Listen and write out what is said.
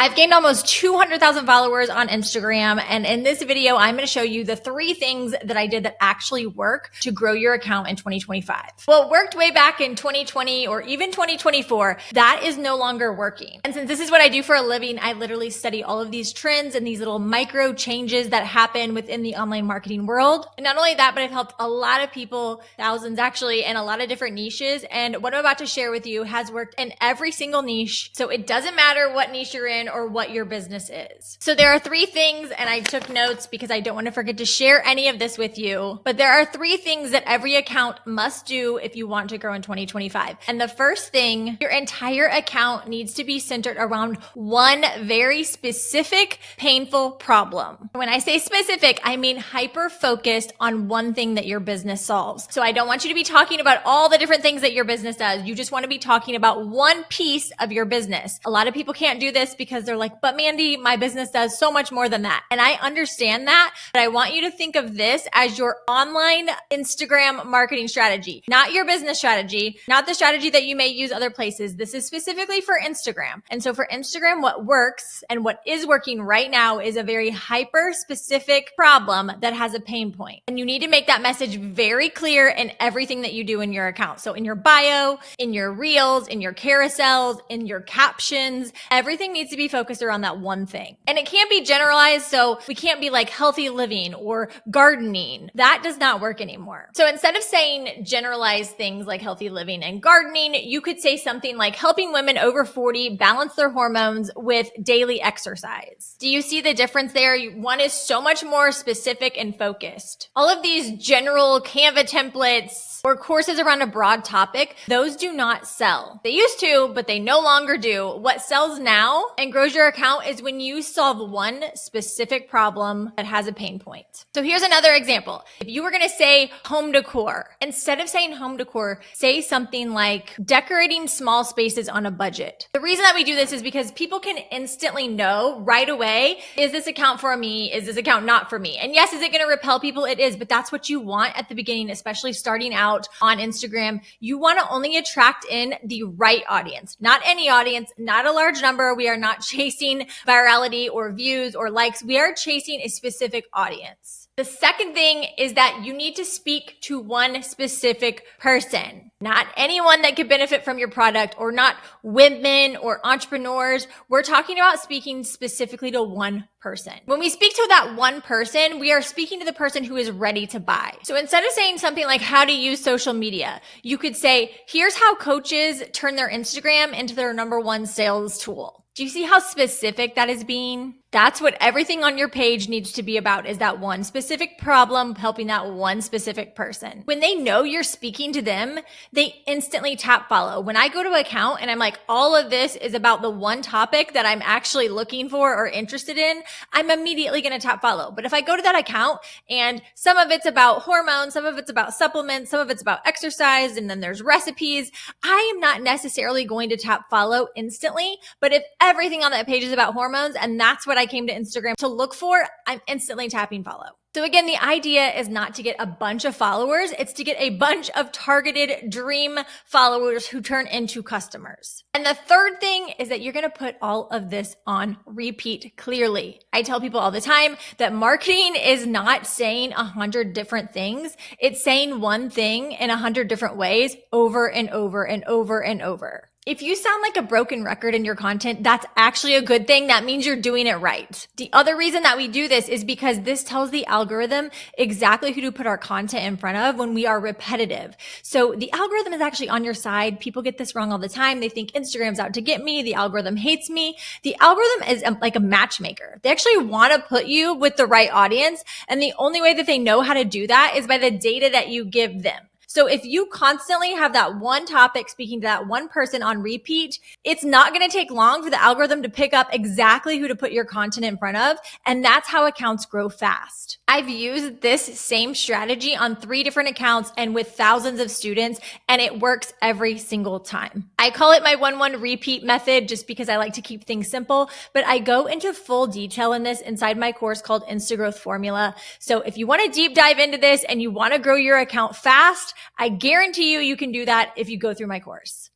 I've gained almost 200,000 followers on Instagram. And in this video, I'm going to show you the 3 things that I did that actually work to grow your account in 2025. What worked way back in 2020 or even 2024, that is no longer working. And since this is what I do for a living, I literally study all of these trends and these little micro changes that happen within the online marketing world. And not only that, but I've helped a lot of people, thousands actually, in a lot of different niches. And what I'm about to share with you has worked in every single niche. So it doesn't matter what niche you're in or what your business is. So there are 3 things, and I took notes because I don't want to forget to share any of this with you, but there are 3 things that every account must do if you want to grow in 2025. And the first thing, your entire account needs to be centered around one very specific, painful problem. When I say specific, I mean hyper-focused on one thing that your business solves. So I don't want you to be talking about all the different things that your business does. You just want to be talking about one piece of your business. A lot of people can't do this because they're like, but Mandy, my business does so much more than that. And I understand that, but I want you to think of this as your online Instagram marketing strategy, not your business strategy, not the strategy that you may use other places. This is specifically for Instagram. And so for Instagram, what works and what is working right now is a very hyper specific problem that has a pain point. And you need to make that message very clear in everything that you do in your account. So in your bio, in your reels, in your carousels, in your captions, everything needs to be focused around that one thing. And it can't be generalized. So we can't be like healthy living or gardening. That does not work anymore. So instead of saying generalized things like healthy living and gardening, you could say something like helping women over 40 balance their hormones with daily exercise. Do you see the difference there? One is so much more specific and focused. All of these general Canva templates or courses around a broad topic, those do not sell. They used to, but they no longer do. What sells now and grows your account is when you solve one specific problem that has a pain point. So here's another example. If you were going to say home decor, instead of saying home decor, say something like decorating small spaces on a budget. The reason that we do this is because people can instantly know right away, is this account for me? Is this account not for me? And yes, is it going to repel people? It is, but that's what you want at the beginning, especially starting out on Instagram. You want to only attract in the right audience, not any audience, not a large number. We are not chasing virality or views or likes. We are chasing a specific audience. The second thing is that you need to speak to one specific person, not anyone that could benefit from your product or not women or entrepreneurs. We're talking about speaking specifically to one person. When we speak to that one person, we are speaking to the person who is ready to buy. So instead of saying something like how to use social media, you could say, here's how coaches turn their Instagram into their #1 sales tool. Do you see how specific that is being? That's what everything on your page needs to be about, is that one specific problem helping that one specific person. When they know you're speaking to them, they instantly tap follow. When I go to an account and I'm like, all of this is about the one topic that I'm actually looking for or interested in, I'm immediately going to tap follow. But if I go to that account and some of it's about hormones, some of it's about supplements, some of it's about exercise, and then there's recipes, I am not necessarily going to tap follow instantly. But if everything on that page is about hormones and that's what I came to Instagram to look for, I'm instantly tapping follow. So again, the idea is not to get a bunch of followers. It's to get a bunch of targeted dream followers who turn into customers. And the third thing is that you're going to put all of this on repeat clearly. I tell people all the time that marketing is not saying 100 different things. It's saying one thing in 100 different ways over and over and over and over. If you sound like a broken record in your content, that's actually a good thing. That means you're doing it right. The other reason that we do this is because this tells the algorithm exactly who to put our content in front of when we are repetitive. So the algorithm is actually on your side. People get this wrong all the time. They think Instagram's out to get me. The algorithm hates me. The algorithm is like a matchmaker. They actually want to put you with the right audience. And the only way that they know how to do that is by the data that you give them. So if you constantly have that one topic speaking to that one person on repeat, it's not going to take long for the algorithm to pick up exactly who to put your content in front of. And that's how accounts grow fast. I've used this same strategy on 3 different accounts and with thousands of students, and it works every single time. I call it my 1-1 repeat method just because I like to keep things simple, but I go into full detail in this inside my course called Instagrowth Formula. So if you want to deep dive into this and you want to grow your account fast, I guarantee you can do that if you go through my course.